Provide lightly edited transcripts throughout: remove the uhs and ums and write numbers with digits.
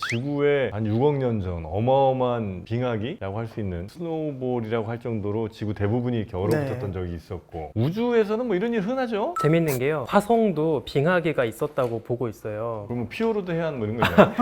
지구에 한 6억 년 전 어마어마한 빙하기라고 할 수 있는 스노우볼이라고 할 정도로 지구 대부분이 이렇게 얼어붙었던 적이 있었고, 우주에서는 뭐 이런 일 흔하죠? 재밌는 게요, 화성도 빙하기가 있었다고 보고 있어요. 그러면 피오르드 해안 뭐 이런 거 있나요?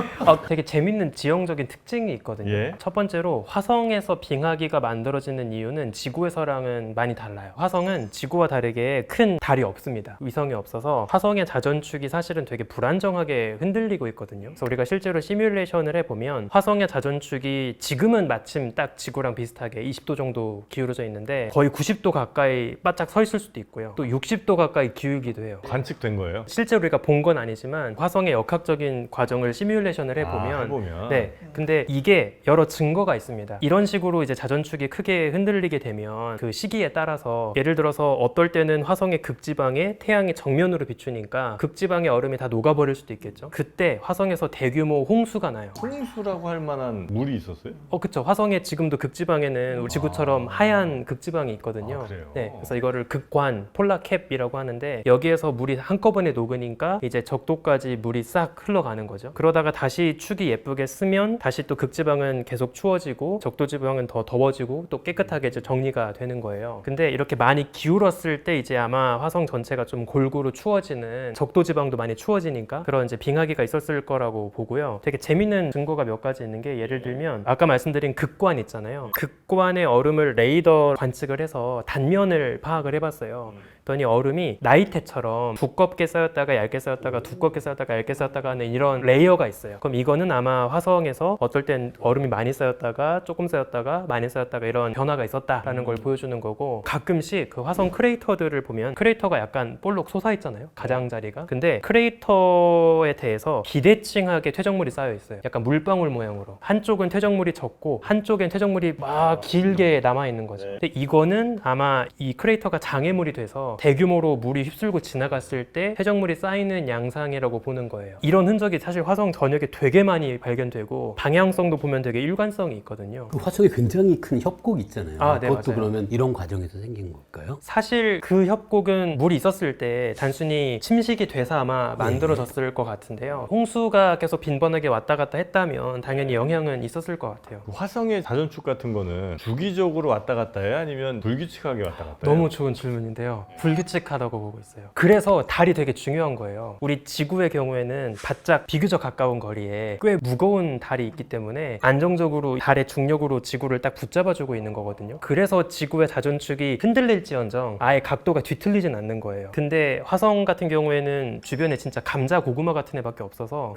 되게 재밌는 지형적인 특징이 있거든요. 예. 첫 번째로 화성에서 빙하기가 만들어지는 이유는 지구에서랑은 많이 달라요. 화성은 지구와 다르게 큰 달이 없습니다. 위성이 없어서 화성의 자전축이 사실은 되게 불안정하게 흔들리고 있거든요. 그래서 우리가 실제로 시뮬레이션을 해보면 화성의 자전축이 지금은 마침 딱 지구랑 비슷하게 20도 정도 기울어져 있는데 거의 90도 가까이 바짝 서 있을 수도 있고요. 또 60도 가까이 기울기도 해요. 관측된 거예요? 실제로 우리가 본 건 아니지만 화성의 역학적인 과정을 시뮬레이션을 해보면 네, 근데 이게 여러 증거가 있습니다. 이런 식으로 이제 자전축이 크게 흔들리게 되면 그 시기에 따라서 예를 들어서 어떨 때는 화성의 극지방에 태양이 정면으로 비추니까 극지방의 얼음이 다 녹아버릴 수도 있겠죠. 그때 화성에서 대규모 홍수가 나요. 홍수라고 할 만한 물이 있었어요? 그쵸. 화성에 지금도 극지방에는 우리 지구처럼 하얀 극지방이 있거든요. 그래요? 네, 그래서 이거를 극관, 폴라캡이라고 하는데 여기에서 물이 한꺼번에 녹으니까 이제 적도까지 물이 싹 흘러가는 거죠. 그러다가 다시 축이 예쁘게 쓰면 다시 또 극지방은 계속 추워지고 적도지방은 더 더워지고 또 깨끗하게 이제 정리가 되는 거예요. 근데 이렇게 많이 기울었을 때 이제 아마 화성 전체가 좀 골고루 추워지는, 적도지방도 많이 추워지니까 그런 이제 빙하기가 있었을 거라고 보고요. 되게 재밌는 증거가 몇 가지 있는 게, 예를 들면 아까 말씀드린 극관 있잖아요. 극관의 얼음을 레이더 관측을 해서 단면을 파악을 해봤어요. 그랬더니 얼음이 나이테처럼 두껍게 쌓였다가 얇게 쌓였다가 두껍게 쌓였다가 얇게 쌓였다가 하는 이런 레이어가 있어요. 그럼 이거는 아마 화성에서 어떨 땐 얼음이 많이 쌓였다가 조금 쌓였다가 많이 쌓였다가 이런 변화가 있었다라는 걸 보여주는 거고, 가끔씩 그 화성 크레이터들을 보면 크레이터가 약간 볼록 솟아있잖아요, 가장자리가. 근데 크레이터에 대해서 비대칭하게 퇴적물이 쌓여 있어요. 약간 물방울 모양으로. 한쪽은 퇴적물이 적고 한쪽엔 퇴적물이 막 길게 남아있는 거죠. 근데 이거는 아마 이 크레이터가 장애물이 돼서 대규모로 물이 휩쓸고 지나갔을 때 퇴적물이 쌓이는 양상이라고 보는 거예요. 이런 흔적이 사실 화성 전역에 되게 많이 발견되고 방향성도 보면 되게 일관성이 있거든요. 그 화성에 굉장히 큰 협곡 있잖아요. 네, 그것도 맞아요. 그러면 이런 과정에서 생긴 걸까요? 사실 그 협곡은 물이 있었을 때 단순히 침식이 돼서 아마 만들어졌을 것 같은데요. 홍수가 계속 빈번하게 왔다 갔다 했다면 당연히 영향은 있었을 것 같아요. 화성의 자전축 같은 거는 주기적으로 왔다 갔다 해요? 아니면 불규칙하게 왔다 갔다 해요? 너무 좋은 질문인데요. 불규칙하다고 보고 있어요. 그래서 달이 되게 중요한 거예요. 우리 지구의 경우에는 바짝 비교적 가까운 거리에 꽤 무거운 달이 있기 때문에 안정적으로 달의 중력으로 지구를 딱 붙잡아주고 있는 거거든요. 그래서 지구의 자전축이 흔들릴지언정 아예 각도가 뒤틀리진 않는 거예요. 근데 화성 같은 경우에는 주변에 진짜 감자 고구마 같은 애밖에 없어서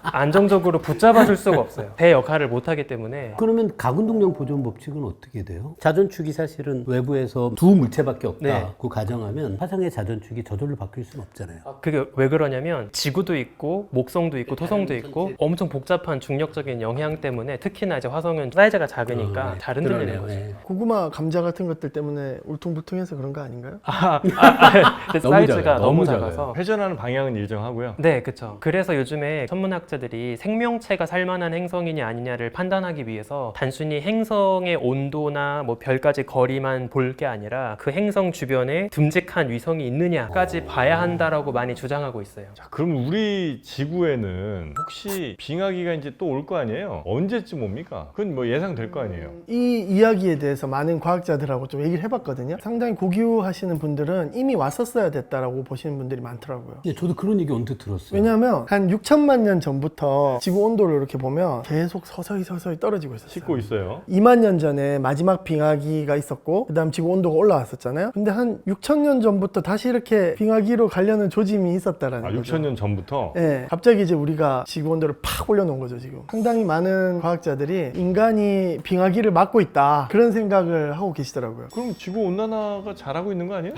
안정적으로 붙잡아줄 수가 없어요. 배 역할을 못하기 때문에. 그러면 각운동량 보존 법칙은 어떻게 돼요? 자전축이 사실은 외부에서 두 물체밖에 없다. 네. 그 가정하면 화성의 자전축이 저절로 바뀔 수는 없잖아요. 그게 왜 그러냐면 지구도 있고 목성도 있고 토성도 있고 엄청 복잡한 중력적인 영향 때문에, 특히나 이제 화성은 사이즈가 작으니까 잘 흔들리는 그러네요. 거죠. 네. 고구마, 감자 같은 것들 때문에 울퉁불퉁해서 그런 거 아닌가요? 근데 너무 사이즈가 작아요. 너무 너무 작아서. 회전하는 방향은 일정하고요. 네, 그렇죠. 그래서 요즘에 천문학자들이 생명체가 살만한 행성이냐 아니냐를 판단하기 위해서 단순히 행성의 온도나 뭐 별까지 거리만 볼 게 아니라 그 행성 주변에 듬직한 위성이 있느냐까지 봐야 한다라고 많이 주장하고 있어요. 자, 그럼 우리 지구에는 혹시 빙하기가 이제 또 올 거 아니에요? 언제쯤 옵니까? 그건 뭐 예상될 거 아니에요? 이 이야기에 대해서 많은 과학자들하고 좀 얘기를 해봤거든요. 상당히 고귀하시는 분들은 이미 왔었어야 됐다라고 보시는 분들이 많더라고요. 예, 저도 그런 얘기 언뜻 들었어요. 왜냐하면 한 6천만 년 전부터 지구 온도를 이렇게 보면 계속 서서히 떨어지고 있었어요. 씻고 있어요. 2만 년 전에 마지막 빙하기가 있었고 그 다음 지구 온도가 올라왔었잖아요. 근데 한 6천 년 전부터 다시 이렇게 빙하기로 가려는 조짐이 있었다라는 거죠. 6천 년 전부터? 네, 갑자기 이제 우리가 지구 온도를 팍 올려놓은 거죠 지금. 상당히 많은 과학자들이 인간이 빙하기를 막고 있다 그런 생각을 하고 계시더라고요. 그럼 지구 온난화가 잘하고 있는 거 아니에요?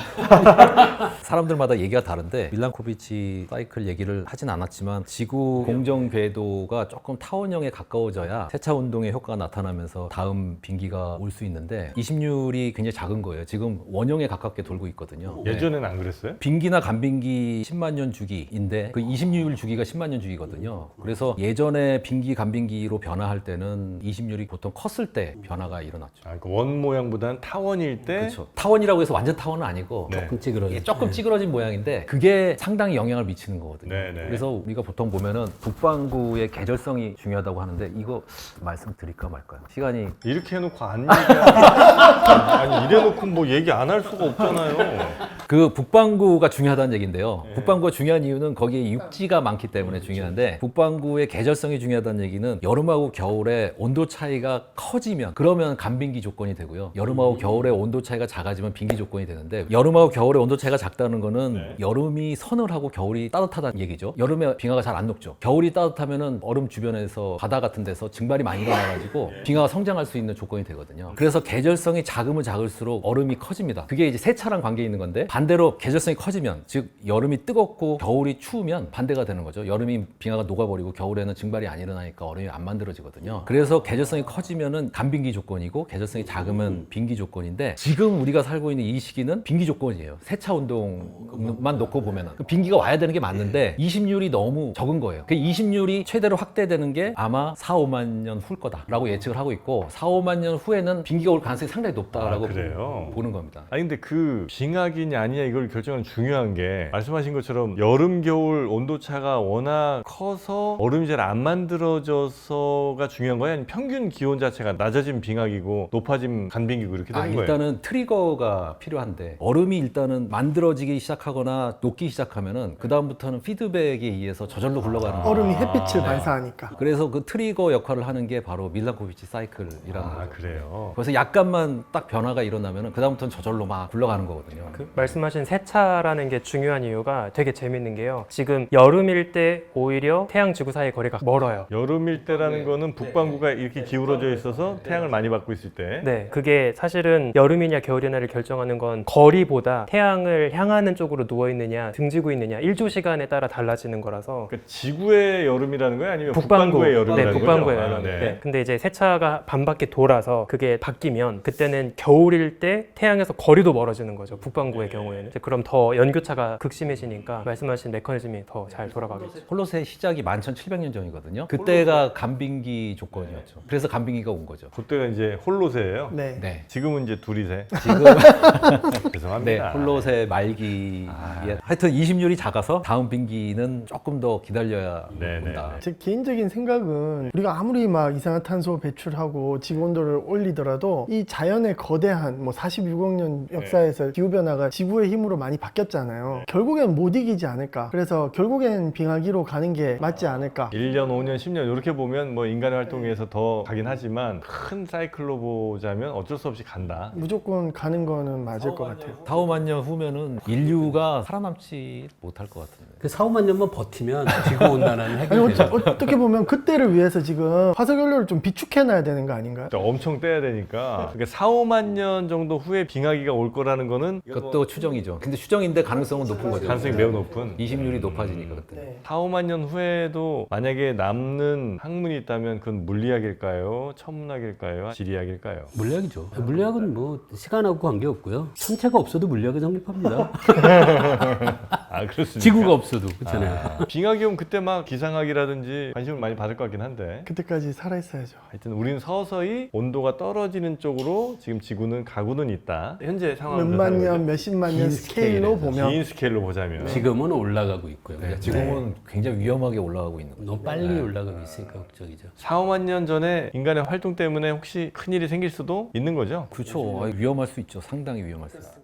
사람들마다 얘기가 다른데 밀란코비치 사이클 얘기를 하진 않았지만 지구 공정 궤도가 조금 타원형에 가까워져야 세차 운동의 효과가 나타나면서 다음 빙기가 올 수 있는데 20률이 굉장히 작은 거예요. 지금 원형에 가까워 가깝게 돌고 있거든요. 예전에는 안 그랬어요? 빙기나 간빙기 10만 년 주기인데 그 26일 주기가 10만 년 주기거든요. 그래서 예전에 빙기 간빙기로 변화할 때는 20율이 보통 컸을 때 변화가 일어났죠. 아, 그러니까 원 모양보다는 타원일 때 그렇죠. 타원이라고 해서 완전 타원은 아니고 네. 조금 찌그러져. 이게 조금 찌그러진 모양인데 그게 상당히 영향을 미치는 거거든요. 네, 네. 그래서 우리가 보통 보면은 북반구의 계절성이 중요하다고 하는데 이거 말씀드릴까 말까요? 시간이 이렇게 해놓고 안 아니 이래놓고 뭐 얘기 안 할 수가 없잖아요. 그 북반구가 중요하다는 얘기인데요. 북반구가 중요한 이유는 거기에 육지가 많기 때문에 중요한데 북반구의 계절성이 중요하다는 얘기는 여름하고 겨울에 온도 차이가 커지면 그러면 간빙기 조건이 되고요. 여름하고 겨울에 온도 차이가 작아지면 빙기 조건이 되는데 여름하고 겨울에 온도 차이가 작다는 거는 여름이 서늘하고 겨울이 따뜻하다는 얘기죠. 여름에 빙하가 잘 안 녹죠. 겨울이 따뜻하면은 얼음 주변에서 바다 같은 데서 증발이 많이 일어나가지고 빙하가 성장할 수 있는 조건이 되거든요. 그래서 계절성이 작으면 작을수록 얼음이 커집니다. 그게 이제 세차랑 관계 있는 건데 반대로 계절성이 커지면 즉 여름이 뜨겁고 겨울이 추우면 반대가 되는 거죠. 여름이 빙하가 녹아버리고 겨울에는 증발이 안 일어나니까 얼음이 안 만들어지거든요. 그래서 계절성이 커지면은 간빙기 조건이고 계절성이 작으면 빙기 조건인데 지금 우리가 살고 있는 이 시기는 빙기 조건이에요. 세차 운동만 놓고 보면은 빙기가 와야 되는 게 맞는데 20율이 너무 적은 거예요. 그 20율이 최대로 확대되는 게 아마 4, 5만 년 후일 거다라고 예측을 하고 있고 4, 5만 년 후에는 빙기가 올 가능성이 상당히 높다라고 그래요? 보는 겁니다. 아니 근데 그 빙하기냐 아니냐 이걸 결정하는 중요한 게 말씀하신 것처럼 여름 겨울 온도 차가 워낙 커서 얼음이 잘 안 만들어져서가 중요한 거예요? 아니면 평균 기온 자체가 낮아진 빙하기고 높아진 간빙기고 이렇게 되는 거예요? 일단은 트리거가 필요한데 얼음이 일단은 만들어지기 시작하거나 녹기 시작하면은 그 다음부터는 피드백에 의해서 저절로 굴러가는 거예요. 얼음이 햇빛을 발사하니까. 그래서 그 트리거 역할을 하는 게 바로 밀란코비치 사이클이라는 아 거죠. 그래요? 그래서 약간만 딱 변화가 일어나면은 그 다음부터는 저절로 막 굴러가는 거거든요. 말씀하신 세차라는 게 중요한 이유가 되게 재밌는 게요. 지금 여름일 때 오히려 태양 지구 사이 거리가 멀어요. 여름일 때라는 거는 북반구가 이렇게 기울어져 있어서 태양을 많이 받고 있을 때 네, 그게 사실은 여름이냐 겨울이냐를 결정하는 건 거리보다 태양을 향하는 쪽으로 누워 있느냐 등지고 있느냐 일조 시간에 따라 달라지는 거라서 그러니까 지구의 여름이라는 거예요? 아니면 북반구, 북반구의 여름이라는 네, 거죠? 북반구의 아, 여름. 네. 네. 근데 이제 세차가 반바퀴 돌아서 그게 바뀌면 그때는 겨울일 때 태양에서 거리도 멀어지는 거죠. 북반구의 경우에는. 이제 그럼 더 연교차가 극심해지니까 말씀하신 메커니즘이 더 잘 돌아가겠죠. 홀로세의 시작이 11,700년 전이거든요. 그때가 간빙기 조건이었죠. 그래서 간빙기가 온 거죠. 그때가 이제 홀로세예요? 네. 네. 지금은 이제 둘이세? 지금 네, 죄송합니다. 홀로세 말기에 하여튼 20율이 작아서 다음 빙기는 조금 더 기다려야 네네. 온다. 제 개인적인 생각은 우리가 아무리 막 이산화탄소 배출하고 지구 온도를 올리더라도 이 자연의 거대한 뭐 46억 년 역사에서 기후변화가 지구의 힘으로 많이 바뀌었잖아요. 결국엔 못 이기지 않을까. 그래서 결국엔 빙하기로 가는 게 맞지 않을까. 1년, 5년, 10년 이렇게 보면 뭐 인간의 활동에 의해서 더 가긴 하지만 큰 사이클로 보자면 어쩔 수 없이 간다. 무조건 가는 거는 맞을 것 같아요. 4, 5만 년 후면은 인류가 살아남지 못할 것 같은데. 그 4, 5만 년만 버티면 지구 온난화는 아니 해결되죠. 어떻게 보면 그때를 위해서 지금 화석연료를 좀 비축해놔야 되는 거 아닌가요? 진짜 엄청 떼야 되니까. 그러니까 4, 5만 년 정도 후에 빙하기가 올 거라는 거는 그것도 추정이죠. 근데 추정인데 가능성은 높은 거죠. 가능성이 매우 높은. 20율이 높아지니까 그때. 네. 4, 5만 년 후에도 만약에 남는 학문이 있다면 그건 물리학일까요? 천문학일까요? 지리학일까요? 물리학이죠. 물리학은 뭐 시간하고 관계없고요. 천체가 없어도 물리학이 성립합니다. 아 그렇습니까? 지구가 없어도 그렇잖아요. 빙하기 오면 그때 막 기상학이라든지 관심을 많이 받을 것 같긴 한데 그때까지 살아있어야죠. 하여튼 우리는 서서히 온도가 떨어지는 쪽으로 지금 지구는 가고는 있다. 현재 상황을 몇만 년, 몇십만 년 긴 스케일로 스케일에서. 보면 긴 스케일로 보자면 지금은 올라가고 있고요. 네, 지금은 굉장히 위험하게 올라가고 있는 거죠. 너무 빨리 올라가고 있으니까 걱정이죠. 4, 5만 년 전에 인간의 활동 때문에 혹시 큰일이 생길 수도 있는 거죠? 그렇죠. 위험할 수 있죠. 상당히 위험할 수 있어요.